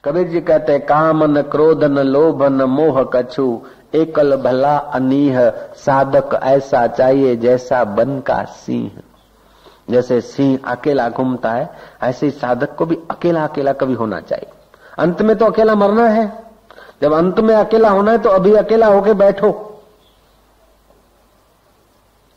कबीर जी कहते हैं, काम न क्रोध न लोभ न मोह कछु, एकल भला अनीह, साधक ऐसा चाहिए जैसा वन का सिंह। जैसे सिंह अकेला घूमता है, ऐसे ही साधक को भी अकेला अकेला कभी होना चाहिए। अंत में तो अकेला मरना है। जब अंत में अकेला होना है तो अभी अकेला होके बैठो।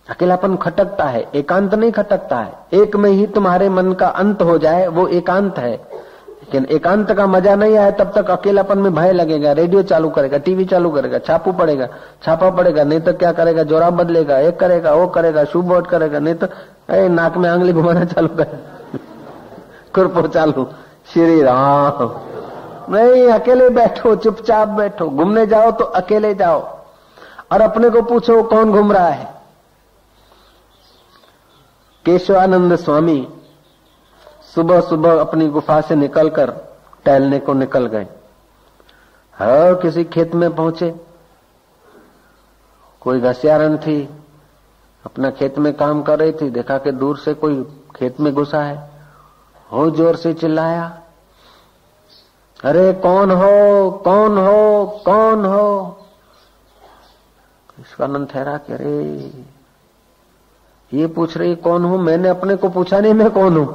अकेलापन खटकता है, एकांत नहीं खटकता है। एक में ही तुम्हारे मन का अंत हो जाए वो एकांत है। लेकिन एकांत का मजा नहीं आए तब तक अकेलापन में भय लगेगा। रेडियो चालू करेगा, टीवी चालू करेगा, छापा पड़ेगा, नहीं तो क्या करेगा, जोरा बदलेगा, एक करेगा, वो करेगा, शू बोट करेगा, नहीं तो नाक में आंगली घुमाना चालू करे, कुरपो चालू। श्री राम। नहीं, अकेले बैठो, चुपचाप बैठो। घूमने जाओ तो अकेले जाओ और अपने को पूछो कौन घूम रहा है। केशवानंद स्वामी सुबह सुबह अपनी गुफा से निकलकर टहलने को निकल गए। किसी खेत में पहुंचे, कोई घसियारन थी, अपना खेत में काम कर रही थी। देखा कि दूर से कोई खेत में घुसा है। जोर से चिल्लाया, अरे कौन हो, कौन हो, कौन हो। केशवानंद ठहरा कि अरे ये पूछ रही कौन हूं, मैंने अपने को पूछा नहीं मैं कौन हूं।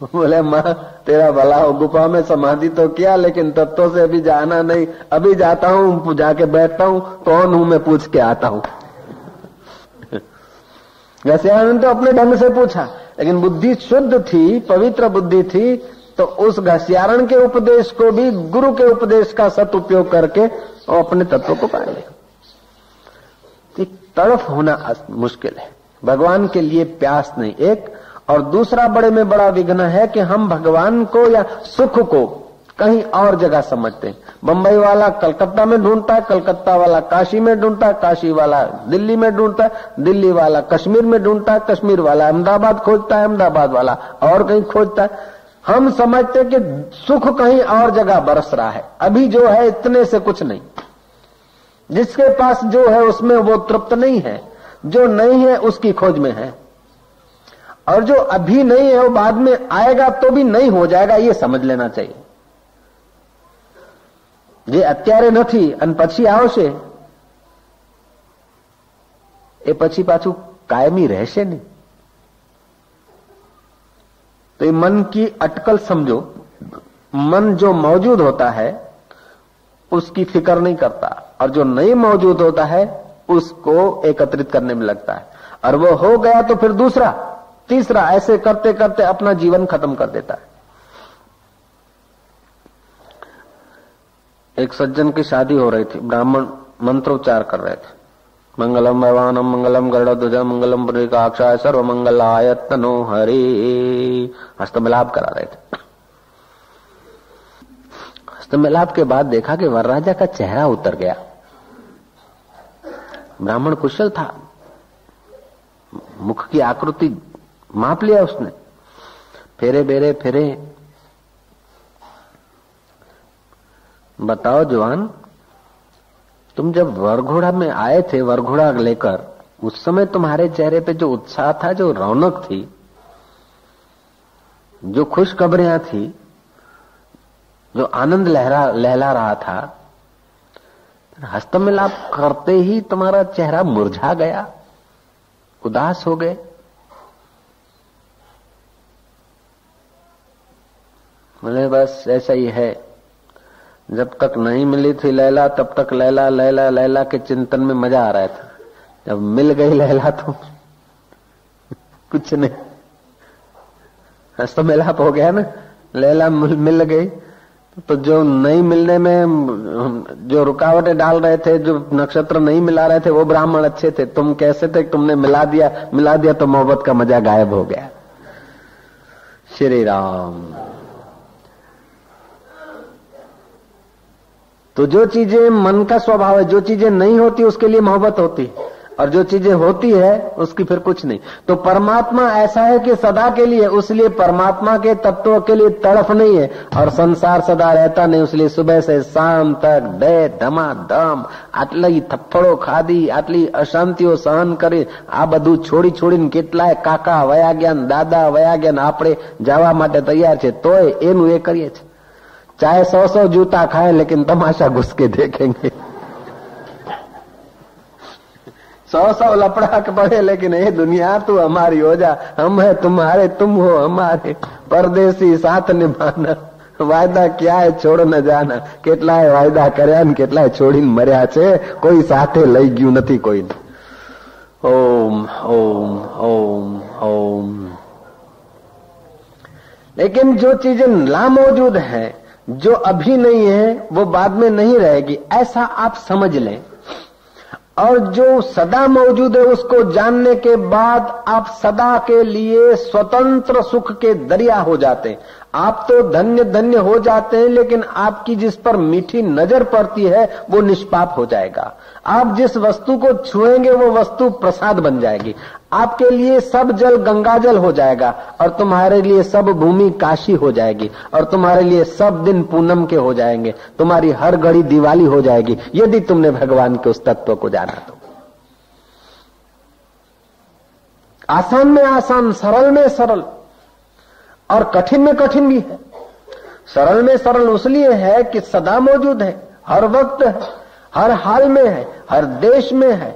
बोले माँ तेरा भला हो, गुफा में समाधि तो किया लेकिन तत्वों से अभी जाना नहीं। अभी जाता हूँ, जाके बैठता हूँ, कौन हूं मैं पूछ के आता हूँ। वैसे आनंद तो अपने ढंग से पूछा, लेकिन बुद्धि शुद्ध थी, पवित्र बुद्धि थी, तो उस घसियारण के उपदेश को भी गुरु के उपदेश का सदुपयोग करके वो अपने तत्व को पा लिया। तड़फ होना मुश्किल है, भगवान के लिए प्यास नहीं। एक और दूसरा बड़े में बड़ा विघ्न है कि हम भगवान को या सुख को कहीं और जगह समझते हैं। बंबई वाला कलकत्ता में ढूंढता है, कलकत्ता वाला काशी में ढूंढता है, काशी वाला दिल्ली में ढूंढता है, दिल्ली वाला कश्मीर में ढूंढता है, कश्मीर वाला अहमदाबाद खोजता है, अहमदाबाद वाला और कहीं खोजता है। हम समझते कि सुख कहीं और जगह बरस रहा है। अभी जो है इतने से कुछ नहीं। जिसके पास जो है उसमें वो तृप्त नहीं है, जो नहीं है उसकी खोज में है, और जो अभी नहीं है वो बाद में आएगा तो भी नहीं हो जाएगा, ये समझ लेना चाहिए। જે અત્યારે નથી અને પછી આવશે એ પછી પાછું કાયમી રહેશે નહીં। तो ये मन की अटकल समझो। मन जो मौजूद होता है उसकी फिक्र नहीं करता, और जो नहीं मौजूद होता है उसको एकत्रित करने में लगता है, और वो हो गया तो फिर दूसरा तीसरा, ऐसे करते करते अपना जीवन खत्म कर देता है। एक सज्जन की शादी हो रही थी, ब्राह्मण मंत्रोच्चार कर रहे थे, मंगलम भगवानम मंगलम गरुड़ध्वजम मंगलम पुंडरीकाक्षाय सर्व मंगलाय तनो हरि। हस्तमिलाप करा रहे थे। हस्तमिलाप के बाद देखा कि वरराजा का चेहरा उतर गया। ब्राह्मण कुशल था, मुख की आकृति माप लिया उसने, फेरे बेरे फेरे। बताओ जवान, तुम जब वरघोड़ा में आए थे, वरघोड़ा लेकर, उस समय तुम्हारे चेहरे पे जो उत्साह था, जो रौनक थी, जो खुशखबरियां थी, जो आनंद लहला रहा था, हस्तमिलाप करते ही तुम्हारा चेहरा मुरझा गया, उदास हो गए। बोले बस ऐसा ही है, जब तक नहीं मिली थी लैला तब तक लैला लैला लैला के चिंतन में मजा आ रहा था, जब मिल गई लैला तो कुछ नहीं, हस्तमिलाप हो गया ना, लैला मिल गई तो जो नहीं मिलने में जो रुकावटें डाल रहे थे, जो नक्षत्र नहीं मिला रहे थे, वो ब्राह्मण अच्छे थे। तुम कैसे थे, तुमने मिला दिया तो मोहब्बत का मजा गायब हो गया। श्री राम। तो जो चीजें मन का स्वभाव है, जो चीजें नहीं होती उसके लिए मोहब्बत होती, और जो चीजें होती है उसकी फिर कुछ नहीं। तो परमात्मा ऐसा है कि सदा के लिए, उसलिए परमात्मा के तत्व के लिए तड़फ नहीं है, और संसार सदा रहता नहीं, इसलिए सुबह से शाम तक डे धमाधम आटली थप्पड़ो खाधी, आटली अशांतिओ सहन કરી, આ બધું છોડી છોડીને કેટલાય કાકા વયા ગયા, દાદા વયા ગયા, આપણે જવા માટે તૈયાર છે, તોય એનું એ કરીએ છીએ। चाहे 100 जूता खाए लेकिन तमाशा घुस के देखेंगे। 100 लपड़ा के पड़े लेकिन ये दुनिया तू हमारी हो जा, हम है तुम्हारे तुम हो हमारे, परदेसी साथ निभाना, वायदा क्या है छोड़ न जाना। કેટલાય વાયદા કર્યા ને કેટલાય છોડીને મર્યા છે, કોઈ સાથે લઈ ગયું નથી કોઈને। ओम ओम ओम ओम। लेकिन जो चीजें लामौजूद है, जो अभी नहीं है, वो बाद में नहीं रहेगी, ऐसा आप समझ लें। और जो सदा मौजूद है उसको जानने के बाद आप सदा के लिए स्वतंत्र सुख के दरिया हो जाते हैं। आप तो धन्य धन्य हो जाते हैं, लेकिन आपकी जिस पर मीठी नजर पड़ती है वो निष्पाप हो जाएगा। आप जिस वस्तु को छुएंगे वो वस्तु प्रसाद बन जाएगी। आपके लिए सब जल गंगाजल हो जाएगा, और तुम्हारे लिए सब भूमि काशी हो जाएगी, और तुम्हारे लिए सब दिन पूनम के हो जाएंगे, तुम्हारी हर घड़ी दिवाली हो जाएगी, यदि तुमने भगवान के उस तत्व को जाना तो। आसान में आसान, सरल में सरल, और कठिन में कठिन भी है। सरल में सरल इसलिए है कि सदा मौजूद है, हर वक्त है, हर हाल में है, हर देश में है,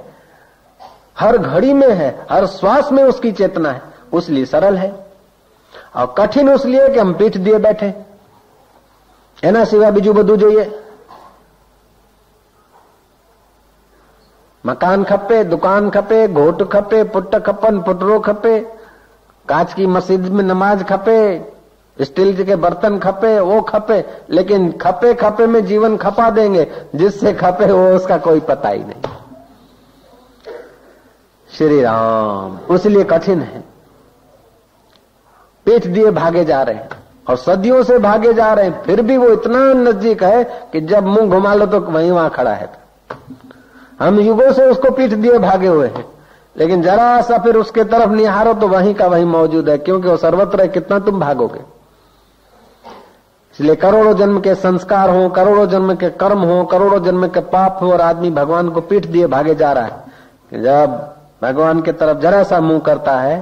हर घड़ी में है, हर श्वास में उसकी चेतना है, उसलिए सरल है। और कठिन इसलिए कि हम पीठ दिए बैठे, एना सिवा बीजू बधु जोईए। मकान खपे, दुकान खपे, घोट खपे, पुट खपन, पुटरो खपे, कांच की मस्जिद में नमाज खपे, स्टील के बर्तन खपे, वो खपे, लेकिन खपे खपे में जीवन खपा देंगे, जिससे खपे वो उसका कोई पता ही नहीं। श्री राम उसलिए कठिन है, पीठ दिए भागे जा रहे हैं, और सदियों से भागे जा रहे हैं, फिर भी वो इतना नजदीक है कि जब मुंह घुमा लो तो वहीं वहां खड़ा है। हम युगों से उसको पीठ दिए भागे हुए हैं, लेकिन जरा सा फिर उसके तरफ निहारो तो वहीं का वहीं मौजूद है, क्योंकि वो सर्वत्र है, कितना तुम भागोगे। इसलिए करोड़ों जन्म के संस्कार हो, करोड़ों जन्म के कर्म हो, करोड़ों जन्म के पाप हो, और आदमी भगवान को पीठ दिए भागे जा रहा है। कि जब भगवान की तरफ जरा सा मुंह करता है,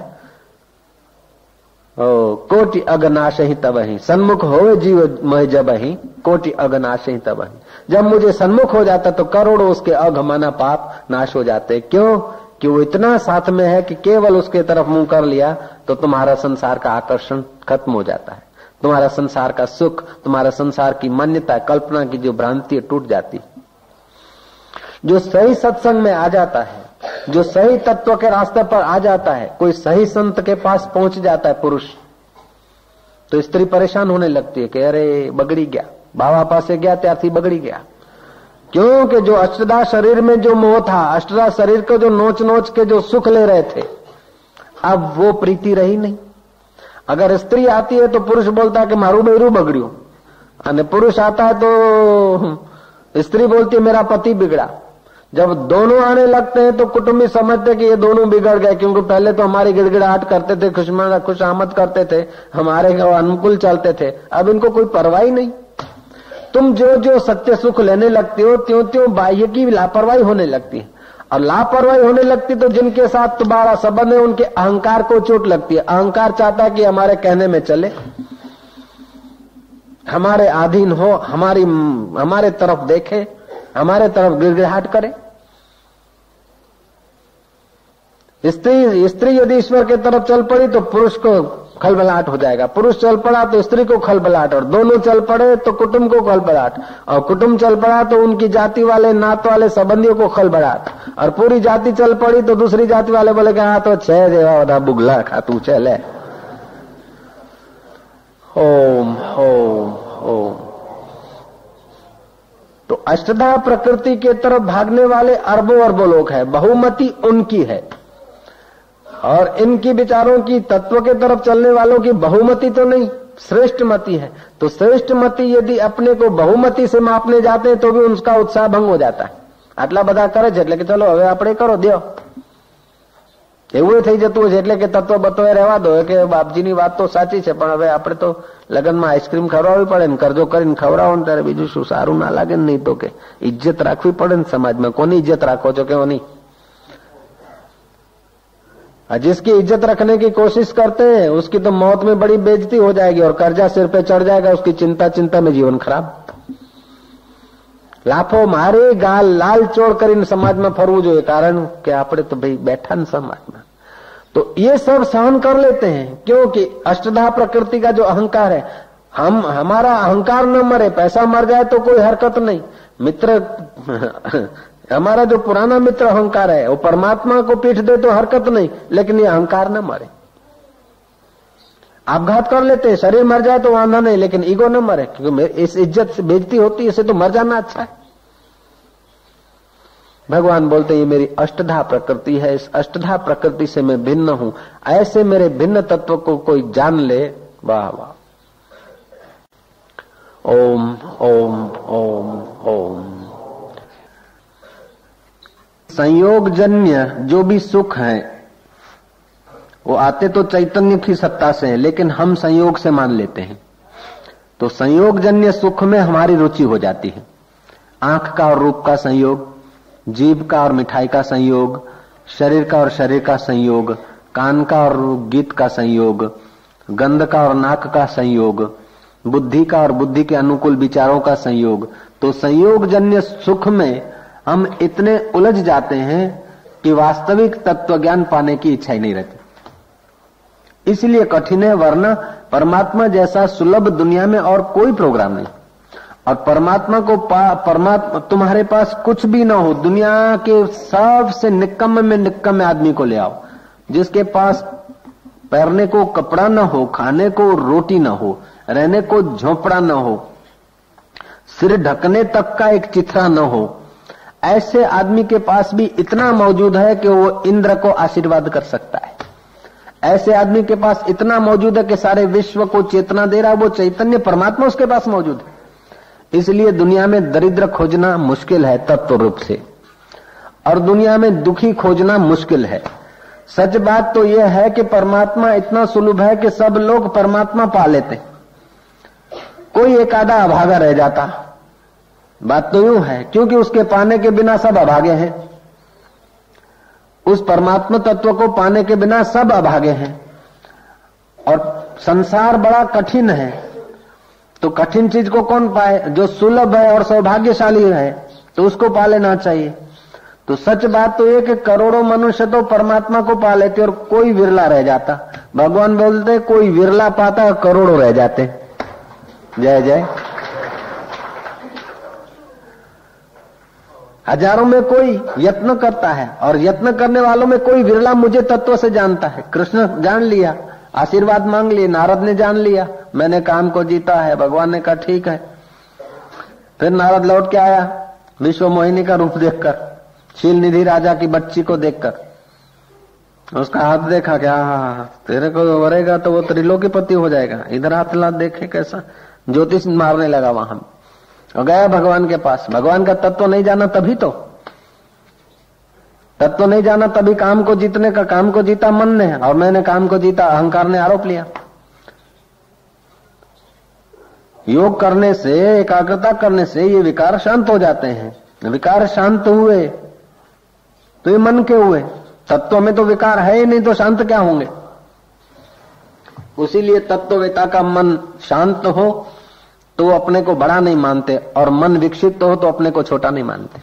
कोटि अगनाश ही तब ही सन्मुख हो जीव मह जब ही, कोटि अगनाश ही तब ही। जब मुझे सन्मुख हो जाता तो करोड़ों उसके अगमाना पाप नाश हो जाते। क्यों? कि वो इतना साथ में है कि केवल उसके तरफ मुंह कर लिया तो तुम्हारा संसार का आकर्षण खत्म हो जाता है, तुम्हारा संसार का सुख, तुम्हारा संसार की मान्यता, कल्पना की जो भ्रांति है टूट जाती। जो सही सत्संग में आ जाता है, जो सही तत्व के रास्ते पर आ जाता है, कोई सही संत के पास पहुंच जाता है पुरुष, तो स्त्री परेशान होने लगती है कि अरे बगड़ी गया, बाबा पासे गया त्यारथी बगड़ी गया। क्योंकि जो अष्टदा शरीर में जो मोह था, अष्टदा शरीर को जो नोच नोच के जो सुख ले रहे थे, अब वो प्रीति रही नहीं। अगर स्त्री आती है तो पुरुष बोलता है कि मारू बेरू बगड़ियो, और पुरुष आता है तो स्त्री बोलती है मेरा पति बिगड़ा। जब दोनों आने लगते हैं तो कुटुंबी समझते कि ये दोनों बिगड़ गए, क्योंकि पहले तो हमारी गिड़गिड़ाहट करते थे, खुशामद करते थे, हमारे अनुकूल चलते थे, अब इनको कोई परवाह ही नहीं। तुम जो जो सत्य सुख लेने लगते हो त्यों त्यों बाह्य की लापरवाही होने लगती है, और लापरवाही होने लगती तो जिनके साथ तुम्हारा संबंध है उनके अहंकार को चोट लगती है। अहंकार चाहता है कि हमारे कहने में चले, हमारे अधीन हो, हमारे तरफ देखे, हमारे तरफ गिड़गिड़ाहट करे। स्त्री यदि ईश्वर के तरफ चल पड़ी तो पुरुष को खलबलाहट हो जाएगा, पुरुष चल पड़ा तो स्त्री को खलबलाहट, और दोनों चल पड़े तो कुटुंब को खलबलाहट, और कुटुंब चल पड़ा तो उनकी जाति वाले नात वाले संबंधियों को खलबलाहट, और पूरी जाति चल पड़ी तो दूसरी जाति वाले बोले कि हाँ तो छह देवा बुगला खा तू चले। ओम ओम ओम। तो अष्टधा प्रकृति के तरफ भागने वाले अरबों अरबों लोग हैं, बहुमति उनकी है, और इनकी विचारों की तत्व के तरफ चलने वालों की बहुमति तो नहीं, श्रेष्ठ मति है। तो श्रेष्ठ मति यदि अपने को बहुमति से मापने जाते हैं तो भी उनका उत्साह भंग हो जाता है। આટલા બધા કરે છે એટલે કે ચલો હવે આપણે કરો દો, એવું થઈ જતું હોય છે. એટલે કે તત્વ બત્વે રહેવા દો કે બાપજીની વાત તો સાચી છે, પણ હવે આપણે તો લગ્નમાં આઈસ્ક્રીમ ખવડાવવી પડે ને, કરજો કરીને ખવડાવો ને ત્યારે બીજું શું સારું ના લાગે ને. નહીં તો કે ઇજ્જત રાખવી પડે ને સમાજમાં. કોની ઇજ્જત રાખો છો કે કોની? जिसकी इज्जत रखने की कोशिश करते हैं उसकी तो मौत में बड़ी बेइज्जती हो जाएगी और कर्जा सिर पे चढ़ जाएगा, उसकी चिंता में जीवन खराब. लाफो मारे गाल लाल चोड़ કરીને સમાજમાં ફરવું જોઈએ, કારણ કે આપણે તો ભાઈ બેઠા ને સમાજમાં. तो ये सब सहन कर लेते हैं क्योंकि अष्टधा प्रकृति का जो अहंकार है, हमारा अहंकार न मरे, पैसा मर जाए तो कोई हरकत नहीं. मित्र हमारा जो पुराना मित्र अहंकार है वो परमात्मा को पीठ दे तो हरकत नहीं, लेकिन ये अहंकार न मरे. आपघात कर लेते हैं, शरीर मर जाए तो वांधा नहीं, लेकिन ईगो न मरे, क्योंकि इस इज्जत से बेइज्जती होती है, इसे तो मर जाना अच्छा है. भगवान बोलते हैं ये मेरी अष्टधा प्रकृति है, इस अष्टधा प्रकृति से मैं भिन्न हूं. ऐसे मेरे भिन्न तत्व को कोई जान ले, वाह वाह. ओम ओम ओम ओम. संयोगजन्य जो भी सुख है वो आते तो चैतन्य की सत्ता से है, लेकिन हम संयोग से मान लेते हैं. तो संयोगजन्य सुख में हमारी रुचि हो जाती है. आंख का और रूप का संयोग, जीभ का और मिठाई का संयोग, शरीर का और शरीर का संयोग, कान का और गीत का संयोग, गंध का और नाक का संयोग, बुद्धि का और बुद्धि के अनुकूल विचारों का संयोग. तो संयोगजन्य सुख में हम इतने उलझ जाते हैं कि वास्तविक तत्व ज्ञान पाने की इच्छा ही नहीं रहती. इसलिए कठिन है, वरना परमात्मा जैसा सुलभ दुनिया में और कोई प्रोग्राम नहीं. और परमात्मा को परमात्मा तुम्हारे पास कुछ भी ना हो, दुनिया के सबसे निकम्मे में निकम्मे आदमी को ले आओ, जिसके पास पहनने को कपड़ा न हो, खाने को रोटी न हो, रहने को झोपड़ा न हो, सिर ढकने तक का एक चिथरा न हो, ऐसे आदमी के पास भी इतना मौजूद है कि वो इंद्र को आशीर्वाद कर सकता है. ऐसे आदमी के पास इतना मौजूद है कि सारे विश्व को चेतना दे रहा है, वो चैतन्य परमात्मा उसके पास मौजूद है. इसलिए दुनिया में दरिद्र खोजना मुश्किल है तत्व रूप से, और दुनिया में दुखी खोजना मुश्किल है. सच बात तो यह है कि परमात्मा इतना सुलभ है कि सब लोग परमात्मा पा लेते, कोई एक आधा अभागा रह जाता. बात तो यूं है, क्योंकि उसके पाने के बिना सब अभागे हैं. उस परमात्मा तत्व को पाने के बिना सब अभागे हैं. और संसार बड़ा कठिन है, तो कठिन चीज को कौन पाए? जो सुलभ है और सौभाग्यशाली है, तो उसको पा लेना चाहिए. तो सच बात तो ये कि करोड़ों मनुष्य तो परमात्मा को पा लेते और कोई विरला रह जाता. भगवान बोलते कोई विरला पाता और करोड़ों रह जाते. जय जय. हजारों में कोई यत्न करता है, और यत्न करने वालों में कोई विरला मुझे तत्व से जानता है. कृष्ण जान लिया, आशीर्वाद मांग लिए, नारद ने जान लिया मैंने काम को जीता है. भगवान ने कहा ठीक है. फिर नारद लौट के आया विश्व मोहिनी का रूप देखकर, शील निधि राजा की बच्ची को देखकर. उसका हाथ देखा क्या, तेरे को वरेगा तो वो त्रिलोकीपति हो जाएगा. इधर हाथ ला देखे कैसा, ज्योतिष मारने लगा वहां और गया भगवान के पास. भगवान का तत्व नहीं जाना तभी तो, तत्व नहीं जाना तभी काम को जीतने का. काम को जीता मन ने और मैंने काम को जीता अहंकार ने आरोप लिया. योग करने से, एकाग्रता करने से ये विकार शांत हो जाते हैं. विकार शांत हुए तो ये मन के हुए. तत्व में तो विकार है ही नहीं, तो शांत क्या होंगे. उसीलिए तत्ववेता का मन शांत हो तो वो अपने को बड़ा नहीं मानते, और मन विकसित हो तो अपने को छोटा नहीं मानते.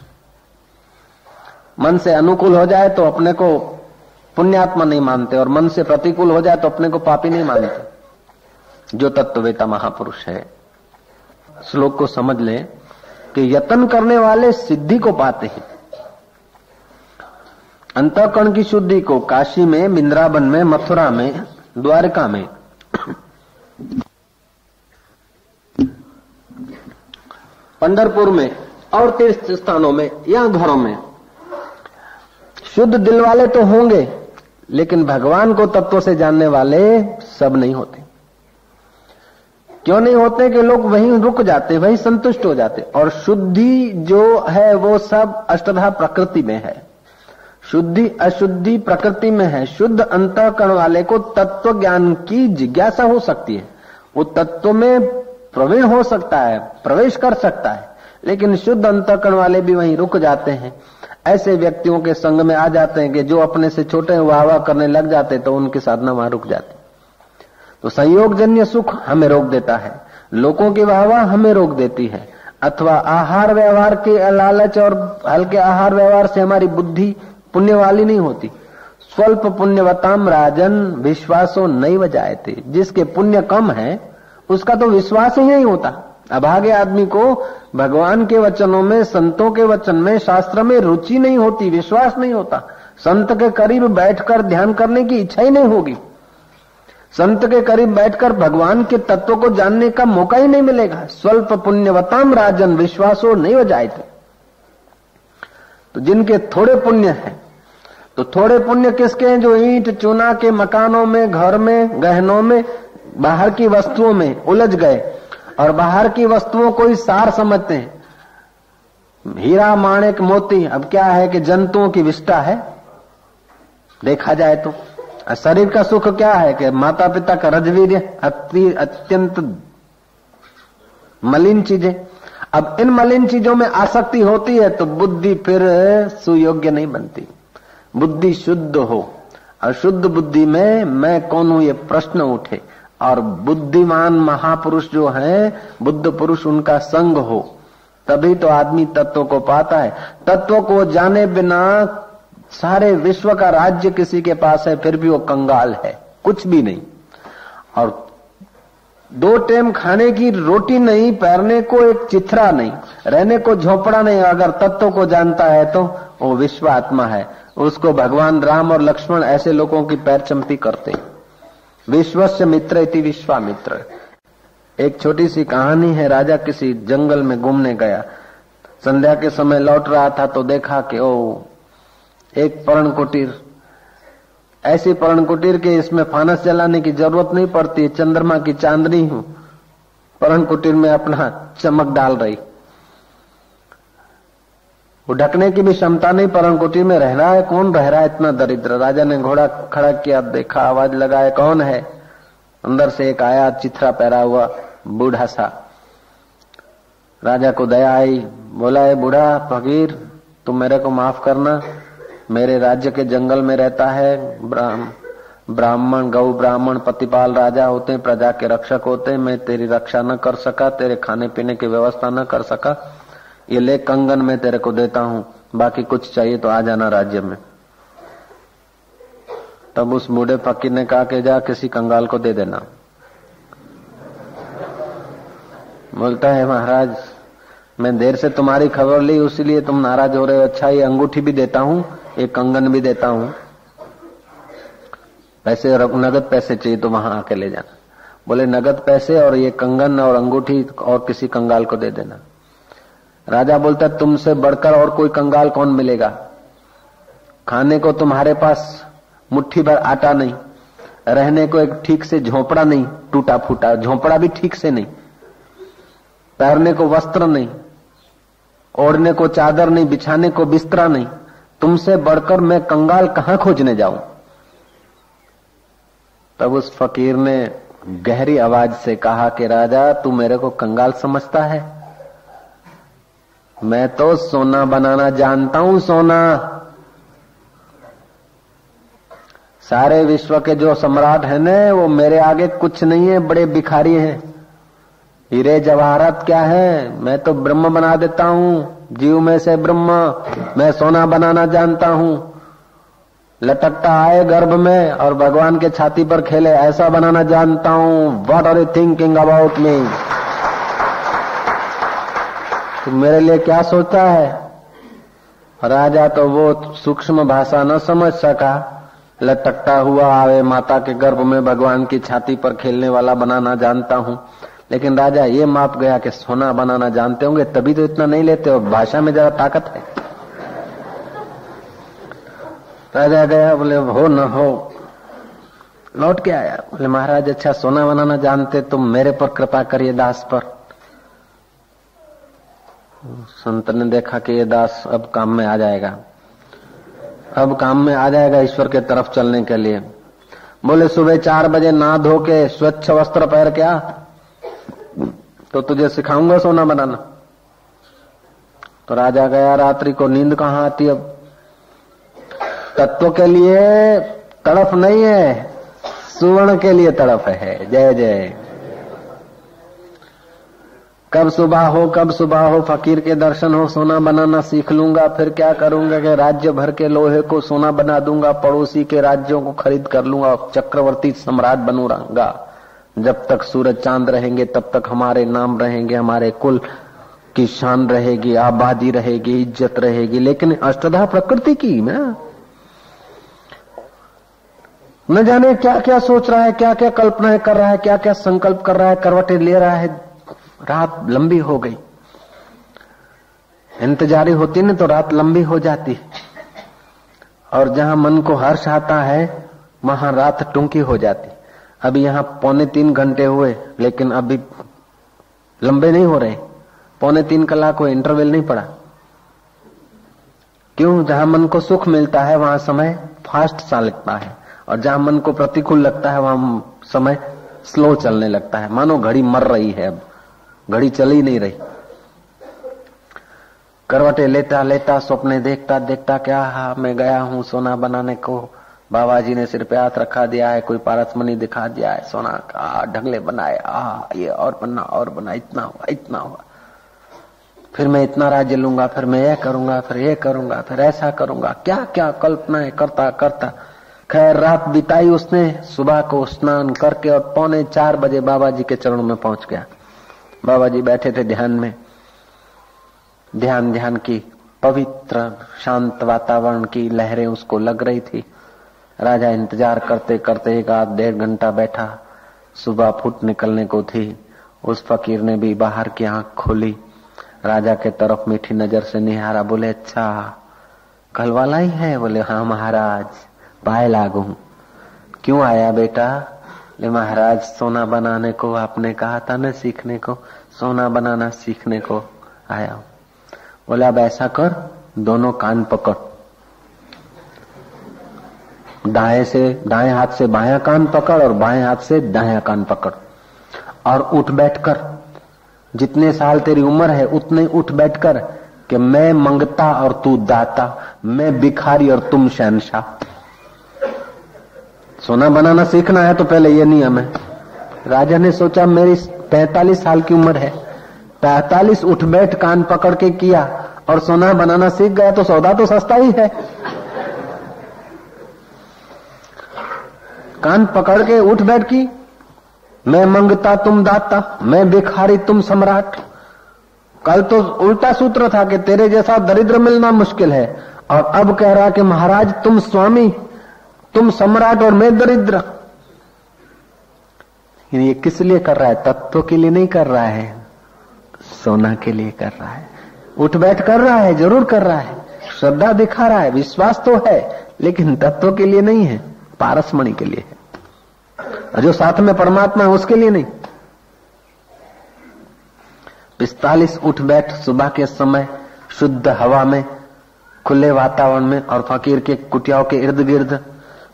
मन से अनुकूल हो जाए तो अपने को पुण्यात्मा नहीं मानते, और मन से प्रतिकूल हो जाए तो अपने को पापी नहीं मानते. जो तत्ववेता महापुरुष है, श्लोक को समझ लें कि यत्न करने वाले सिद्धि को पाते हैं. अंतःकरण की शुद्धि को काशी में, वृंदावन में, मथुरा में, द्वारका में, पंढरपुर में और तीर्थ स्थानों में या घरों में शुद्ध दिल वाले तो होंगे, लेकिन भगवान को तत्व से जानने वाले सब नहीं होते. क्यों नहीं होते कि लोग वहीं रुक जाते, वहीं संतुष्ट हो जाते। और शुद्धि जो है वो सब अष्टधा प्रकृति में है, शुद्धि अशुद्धि प्रकृति में है। शुद्ध अंतःकरण वाले को तत्व ज्ञान की जिज्ञासा हो सकती है, वो तत्व में प्रवीण हो सकता है, प्रवेश कर सकता है, लेकिन शुद्ध अंतःकरण वाले भी वहीं रुक जाते हैं। ऐसे व्यक्तियों के संग में आ जाते हैं कि जो अपने से छोटे वाह वाह करने लग जाते तो उनकी साधना वहां रुक जाती। तो संयोगजन्य सुख हमें रोक देता है, लोगों की वाहवाह हमें रोक देती है, अथवा आहार व्यवहार के लालच और हल्के आहार व्यवहार से हमारी बुद्धि पुण्य वाली नहीं होती। स्वल्प पुण्यवताम राजन विश्वासो नैव जायते, जिसके पुण्य कम है उसका तो विश्वास ही नहीं होता। अभागे आदमी को भगवान के वचनों में, संतों के वचन में, शास्त्र में रुचि नहीं होती, विश्वास नहीं होता। संत के करीब बैठकर ध्यान करने की इच्छा ही नहीं होगी, संत के करीब बैठकर भगवान के तत्व को जानने का मौका ही नहीं मिलेगा। स्वल्प पुण्यवताम राजन विश्वासो नैव जायते। तो जिनके थोड़े पुण्य हैं, तो थोड़े पुण्य किसके हैं? जो ईंट चूना के मकानों में, घर में, गहनों में, बाहर की वस्तुओं में उलझ गए और बाहर की वस्तुओं को ही सार समझते हैं। हीरा माणिक मोती अब क्या है कि जंतुओं की विष्ठा है देखा जाए तो। शरीर का सुख क्या है कि माता पिता का रजवीर्य, अत्यंत मलिन चीजें। अब इन मलिन चीजों में आसक्ति होती है तो बुद्धि फिर सुयोग्य नहीं बनती। बुद्धि शुद्ध हो, अशुद्ध बुद्धि में मैं कौन हूं ये प्रश्न उठे, और बुद्धिमान महापुरुष जो है, बुद्ध पुरुष, उनका संग हो, तभी तो आदमी तत्व को पाता है। तत्व को जाने बिना सारे विश्व का राज्य किसी के पास है, फिर भी वो कंगाल है, कुछ भी नहीं। और 2 टाइम खाने की रोटी नहीं, पैरने को एक चिथरा नहीं, रहने को झोपड़ा नहीं। अगर तत्व को जानता है तो वो विश्व आत्मा है। उसको भगवान राम और लक्ष्मण ऐसे लोगों की पैर चंपी करते। विश्वस्य मित्र इति विश्वामित्र। एक छोटी सी कहानी है। राजा किसी जंगल में घूमने गया, संध्या के समय लौट रहा था तो देखा कि एक पर्ण कुटीर, ऐसी पर्ण कुटीर के इसमें फानस जलाने की जरूरत नहीं पड़ती, चंद्रमा की चांदनी हूं पर्ण कुटीर में अपना चमक डाल रही। वो ढकने की भी क्षमता नहीं, पर्ण कुटीर में रह रहा है। कौन रह रहा है इतना दरिद्र? राजा ने घोड़ा खड़ा किया, देखा, आवाज लगाया, कौन है? अंदर से एक आया, चिथरा पहरा हुआ बूढ़ा सा। राजा को दया आई, बोला, है बूढ़ा फकीर, तुम मेरे को माफ करना, मेरे राज्य के जंगल में रहता है, ब्राह्मण, गौ ब्राह्मण पतिपाल राजा होते हैं, प्रजा के रक्षक होते हैं, मैं तेरी रक्षा न कर सका, तेरे खाने पीने की व्यवस्था न कर सका, ये ले कंगन मैं तेरे को देता हूं, बाकी कुछ चाहिए तो आ जाना राज्य में। तब उस बूढ़े फकीर ने कहा कि जा किसी कंगाल को दे देना। बोलता है, महाराज मैं देर से तुम्हारी खबर ली, उसीलिए तुम नाराज हो रहे हो। अच्छा, ये अंगूठी भी देता हूं, एक कंगन भी देता हूं, पैसे नगद पैसे चाहिए तो वहां आके ले जाना। बोले नगद पैसे और ये कंगन और अंगूठी और किसी कंगाल को दे देना। राजा बोलता, तुमसे बढ़कर और कोई कंगाल कौन मिलेगा? खाने को तुम्हारे पास मुट्ठी भर आटा नहीं, रहने को एक ठीक से झोपड़ा नहीं, टूटा फूटा झोपड़ा भी ठीक से नहीं, पहनने को वस्त्र नहीं, ओढ़ने को चादर नहीं, बिछाने को बिस्तरा नहीं, तुमसे बढ़कर मैं कंगाल कहां खोजने जाऊं? तब उस फकीर ने गहरी आवाज से कहा कि राजा, तू मेरे को कंगाल समझता है? मैं तो सोना बनाना जानता हूं, सोना। सारे विश्व के जो सम्राट है ना, वो मेरे आगे कुछ नहीं है, बड़े भिखारी हैं। हीरे जवाहरात क्या है, मैं तो ब्रह्म बना देता हूं, जीव में से ब्रह्म, मैं सोना बनाना जानता हूं। लटकता आए गर्भ में और भगवान के छाती पर खेले, ऐसा बनाना जानता हूं। What are you thinking about me? तो मेरे लिए क्या सोचता है? राजा तो वो सूक्ष्म भाषा न समझ सका। लटकता हुआ आवे माता के गर्भ में, भगवान की छाती पर खेलने वाला बनाना जानता हूं। लेकिन राजा ये माप गया कि सोना बनाना जानते होंगे, तभी तो इतना नहीं लेते हो, भाषा में जरा ताकत है। राजा गया, बोले हो न हो, लौट के आया। बोले महाराज अच्छा सोना बनाना जानते तुम मेरे पर कृपा करिए दास पर। संत ने देखा कि ये दास अब काम में आ जाएगा, अब काम में आ जाएगा ईश्वर के तरफ चलने के लिए। बोले सुबह 4 बजे नहा धो के स्वच्छ वस्त्र पहन के आ, तो तुझे सिखाऊंगा सोना बनाना। तो राजा गया, रात्रि को नींद कहाँ आती। अब तत्व के लिए तड़फ नहीं है, सुवर्ण के लिए तड़फ है। जय जय। कब सुबह हो फकीर के दर्शन हो, सोना बनाना सीख लूंगा, फिर क्या करूंगा कि राज्य भर के लोहे को सोना बना दूंगा, पड़ोसी के राज्यों को खरीद कर लूंगा, चक्रवर्ती सम्राट बनूंगा। जब तक सूरज चांद रहेंगे तब तक हमारे नाम रहेंगे, हमारे कुल की शान रहेगी, आबादी रहेगी, इज्जत रहेगी। लेकिन अष्टधा प्रकृति की न जाने क्या क्या सोच रहा है, क्या क्या कल्पनाएं कर रहा है, क्या क्या संकल्प कर रहा है, करवटें ले रहा है। रात लंबी हो गई, इंतजारी होती न तो रात लंबी हो जाती, और जहां मन को हर्ष आता है वहां रात टूंकी हो जाती। अभी यहां 2.25 घंटे हुए, लेकिन अभी लंबे नहीं हो रहे। 2.25 कलाक को इंटरवल नहीं पड़ा। क्यों? जहां मन को सुख मिलता है वहां समय फास्ट सा लगता है, और जहां मन को प्रतिकूल लगता है वहां समय स्लो चलने लगता है, मानो घड़ी मर रही है। अब घड़ी चल ही नहीं रही। करवटे लेता लेता स्वप्ने देखता देखता क्या मैं गया हूं सोना बनाने को, बाबा जी ने सिर पे हाथ रखा दिया है, कोई पारसमणि दिखा दिया है, सोना का ढंगले बनाए, ये और बना, इतना हुआ, फिर मैं इतना राज्य लूंगा, फिर मैं यह करूंगा, फिर ये करूंगा, फिर ऐसा करूंगा, क्या क्या कल्पनाएं करता करता खैर रात बिताई उसने। सुबह को स्नान करके और 3:45 बजे बाबा जी के चरणों में पहुंच गया। बाबा जी बैठे थे ध्यान में, ध्यान की पवित्र शांत वातावरण की लहरें उसको लग रही थी। राजा इंतजार करते करते 1-1.5 घंटा बैठा। सुबह फुट निकलने को थी। उस फकीर ने भी बाहर की आंख खोली, राजा के तरफ मीठी नजर से निहारा। बोले अच्छा कल वाला ही है? बोले हाँ महाराज, पाए लागू। क्यों आया बेटा? ले महाराज सोना बनाने को आपने कहा था न सीखने को, सोना बनाना सीखने को आया हूं। बोले अब ऐसा कर, दोनों कान पकड़, दाएं हाथ से बायां कान पकड़ और बाएं हाथ से दायां कान पकड़, और उठ बैठ कर, जितने साल तेरी उम्र है उतने उठ बैठ कर कि मैं मंगता और तू दाता, मैं भिखारी और तुम शहंशाह। सोना बनाना सीखना है तो पहले ये नियम है। राजा ने सोचा मेरी 45 साल की उम्र है, 45 उठ बैठ कान पकड़ के किया और सोना बनाना सीख गया तो सौदा तो सस्ता ही है। कान पकड़ के उठ बैठ की, मैं मंगता तुम दाता, मैं भिखारी तुम सम्राट। कल तो उल्टा सूत्र था कि तेरे जैसा दरिद्र मिलना मुश्किल है, और अब कह रहा कि महाराज तुम स्वामी, तुम सम्राट और मैं दरिद्र। ये किस लिए कर रहा है? तत्व के लिए नहीं कर रहा है, सोना के लिए कर रहा है। उठ बैठ कर रहा है, जरूर कर रहा है, श्रद्धा दिखा रहा है, विश्वास तो है, लेकिन तत्व के लिए नहीं है, पारसमणि के लिए है। और जो साथ में परमात्मा है उसके लिए नहीं। 45 उठ बैठ सुबह के समय शुद्ध हवा में, खुले वातावरण में, और फकीर के कुटियाओं के इर्द गिर्द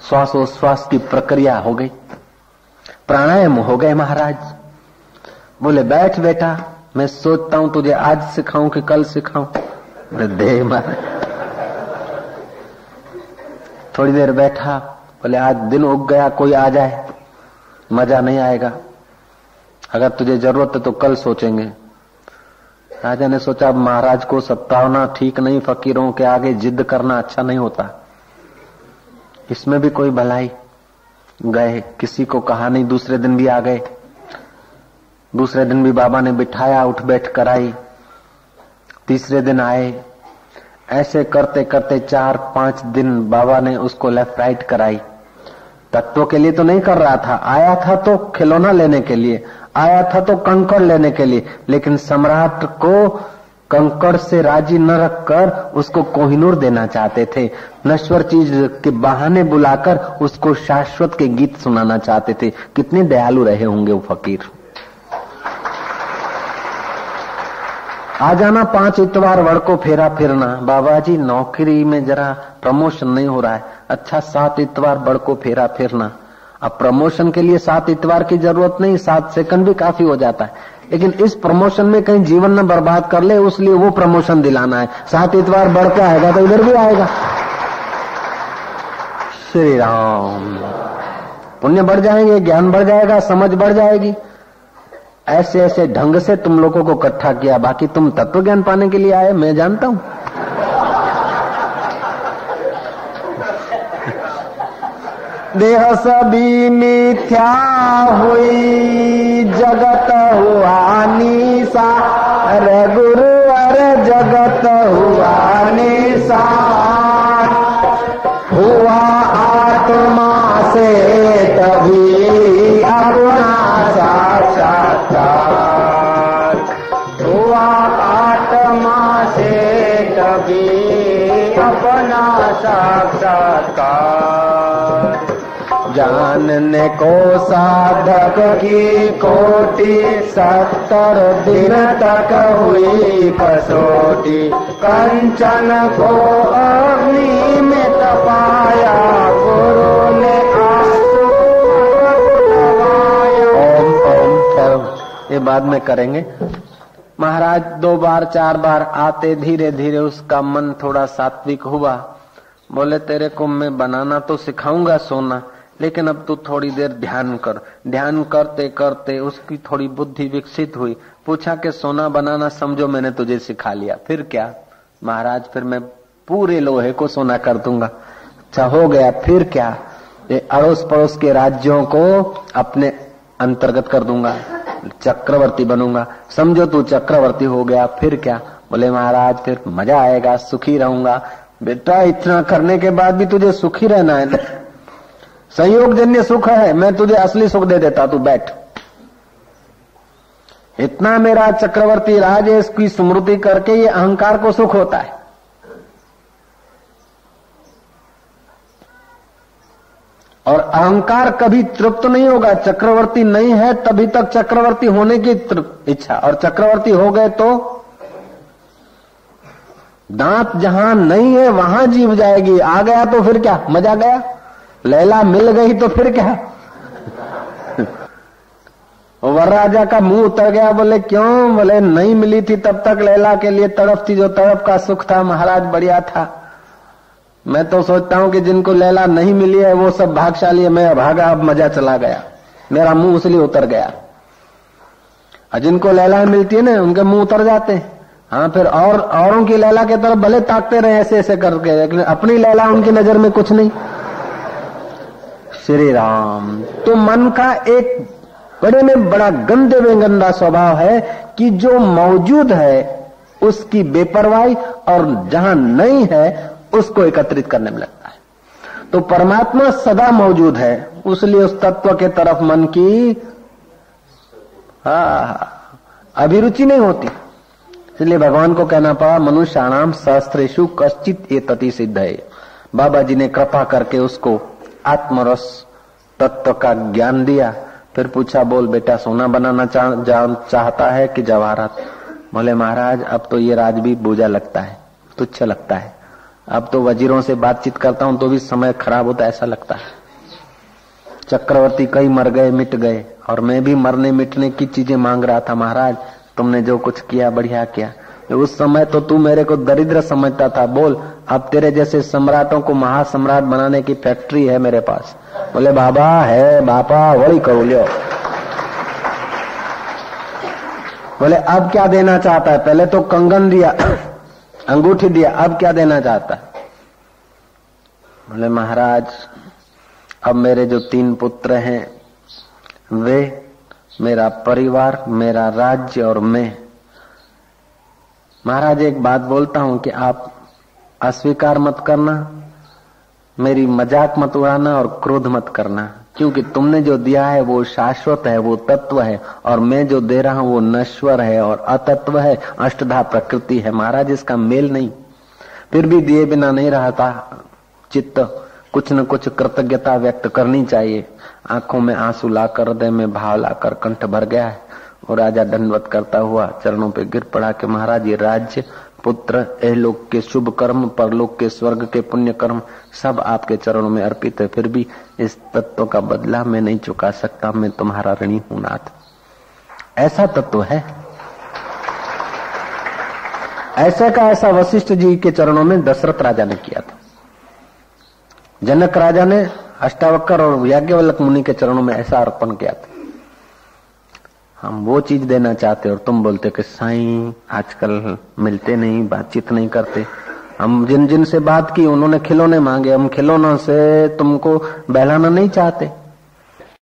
श्वासोश्वास की प्रक्रिया हो गई, प्राणायाम हो गए। महाराज बोले बैठ बेटा, मैं सोचता हूं तुझे आज सिखाऊं कि कल सिखाऊं। बोले दे महाराज। थोड़ी देर बैठा, बोले आज दिन उग गया, कोई आ जाए मजा नहीं आएगा, अगर तुझे जरूरत है तो कल सोचेंगे। राजा ने सोचा अब महाराज को सतावना ठीक नहीं, फकीरों के आगे जिद करना अच्छा नहीं होता, इसमें भी कोई भलाई। गए, किसी को कहा नहीं, दूसरे दिन भी आ गए। दूसरे दिन भी बाबा ने बिठाया, उठ बैठ कराई। तीसरे दिन आए। ऐसे करते करते 4-5 दिन बाबा ने उसको लेफ्ट राइट कराई। तत्व के लिए तो नहीं कर रहा था, आया था तो खिलौना लेने के लिए, आया था तो कंकड़ लेने के लिए, लेकिन सम्राट को कंकड़ से राजी न रखकर उसको कोहिनूर देना चाहते थे। नश्वर चीज के बहाने बुलाकर उसको शाश्वत के गीत सुनाना चाहते थे। कितने दयालु रहे होंगे वो फकीर। आ जाना 5 इतवार वड़ को फेरा फिरना। बाबा जी नौकरी में जरा प्रमोशन नहीं हो रहा है, अच्छा 7 इतवार वड़ को फेरा फिरना। अब प्रमोशन के लिए 7 इतवार की जरूरत नहीं, 7 सेकंड भी काफी हो जाता है, लेकिन इस प्रमोशन में कहीं जीवन न बर्बाद कर ले, उसलिए वो प्रमोशन दिलाना है। 7 इतवार बढ़ के आएगा तो इधर भी आएगा। श्री राम। पुण्य बढ़ जाएंगे, ज्ञान बढ़ जाएगा, समझ बढ़ जाएगी। ऐसे ऐसे ढंग से तुम लोगों को इकट्ठा किया, बाकी तुम तत्व ज्ञान पाने के लिए आए, मैं जानता हूं। देह सभी मिथ्या हुई, जगत हुआ निसा, अरे गुरु अरे जगत हुआ निसा, हुआ आत्मा से तभी अपना साक्षात्कार, हुआ आत्मा से तभी अपना साक्षात्कार। जानने को साधक की कोटि, 70 दिन तक हुई कसौटी, कंचन को अग्नि में तपाया, गुरु ने ये बाद में करेंगे। महाराज 2 बार 4 बार आते, धीरे धीरे उसका मन थोड़ा सात्विक हुआ। बोले तेरे को मैं बनाना तो सिखाऊंगा सोना, लेकिन अब तू थोड़ी देर ध्यान कर। ध्यान करते करते उसकी थोड़ी बुद्धि विकसित हुई। पूछा कि सोना बनाना समझो मैंने तुझे सिखा लिया, फिर क्या? महाराज फिर मैं पूरे लोहे को सोना कर दूंगा। अच्छा हो गया, फिर क्या? ये अड़ोस पड़ोस के राज्यों को अपने अंतर्गत कर दूंगा, चक्रवर्ती बनूंगा। समझो तू चक्रवर्ती हो गया, फिर क्या? बोले महाराज फिर मजा आएगा, सुखी रहूंगा। बेटा इतना करने के बाद भी तुझे सुखी रहना है? संयोग जन्य सुख है, मैं तुझे असली सुख दे देता, तू बैठ। इतना मेरा चक्रवर्ती राज है, इसकी स्मृति करके ये अहंकार को सुख होता है। और अहंकार कभी तृप्त नहीं होगा। चक्रवर्ती नहीं है तभी तक चक्रवर्ती होने की इच्छा, और चक्रवर्ती हो गए तो दांत जहां नहीं है वहां जीभ जाएगी। आ गया तो फिर क्या? मजा गया। लैला मिल गई तो फिर क्या? वरराजा का मुंह उतर गया। बोले क्यों? बोले नहीं मिली थी तब तक लैला के लिए तड़प थी, जो तड़प का सुख था महाराज बढ़िया था। मैं तो सोचता हूं कि जिनको लैला नहीं मिली है वो सब भागशाली है, मैं भागा, अब मजा चला गया, मेरा मुंह उसलिए उतर गया। और जिनको लैला मिलती है ना उनके मुंह उतर जाते हैं। हाँ फिर और औरों की लैला की तरफ भले ताकते रहे ऐसे ऐसे करके, लेकिन अपनी लैला उनकी नजर में कुछ नहीं। श्री राम। तो मन का एक बड़े में बड़ा गंदे में गंदा स्वभाव है कि जो मौजूद है उसकी बेपरवाही, और जहां नहीं है उसको एकत्रित करने में लगता है। तो परमात्मा सदा मौजूद है, उसलिए उस तत्व के तरफ मन की अभिरुचि नहीं होती। इसलिए भगवान को कहना पड़ा मनुष्याणाम सहस्त्रेषु कश्चित एतति सिद्ध है। बाबा जी ने कृपा करके उसको आत्मरस तत्व का ज्ञान दिया। फिर पूछा बोल बेटा सोना बनाना चाहता है कि जवाहरात? बोले महाराज अब तो ये राज भी बोझा लगता है, तुच्छ लगता है। अब तो वजीरों से बातचीत करता हूं तो भी समय खराब होता है ऐसा लगता है। चक्रवर्ती कई मर गए मिट गए, और मैं भी मरने मिटने की चीजें मांग रहा था। महाराज तुमने जो कुछ किया बढ़िया किया। उस समय तो तू मेरे को दरिद्र समझता था, बोल अब तेरे जैसे सम्राटों को महासम्राट बनाने की फैक्ट्री है मेरे पास। बोले बाबा है बापा वही करो लियो। बोले अब क्या देना चाहता है? पहले तो कंगन दिया, अंगूठी दिया, अब क्या देना चाहता है? बोले महाराज अब मेरे जो 3 पुत्र हैं वे, मेरा परिवार, मेरा राज्य और मैं। महाराज एक बात बोलता हूं कि आप अस्वीकार मत करना, मेरी मजाक मत उड़ाना और क्रोध मत करना। क्योंकि तुमने जो दिया है वो शाश्वत है, वो तत्व है, और मैं जो दे रहा हूं वो नश्वर है और अतत्व है, अष्टधा प्रकृति है महाराज, इसका मेल नहीं। फिर भी दिए बिना नहीं रहता चित्त, कुछ न कुछ कृतज्ञता व्यक्त करनी चाहिए। आंखों में आंसू लाकर, हृदय में भाव लाकर कंठ भर गया है। और राजा दंडवत करता हुआ चरणों पे गिर पड़ा कि महाराज ये राज्य, पुत्र, एहलोक के शुभ कर्म, परलोक के स्वर्ग के पुण्य कर्म सब आपके चरणों में अर्पित है। फिर भी इस तत्व का बदला मैं नहीं चुका सकता, मैं तुम्हारा ऋणी हूं नाथ। ऐसा तत्व है। ऐसे का ऐसा वशिष्ठ जी के चरणों में दशरथ राजा ने किया था। जनक राजा ने अष्टावक्र और याज्ञवल्क्य मुनि के चरणों में ऐसा अर्पण किया था। हम वो चीज देना चाहते और तुम बोलते कि साईं आजकल मिलते नहीं, बातचीत नहीं करते। हम जिन जिन से बात की उन्होंने खिलौने मांगे, हम खिलौनों से तुमको बहलाना नहीं चाहते।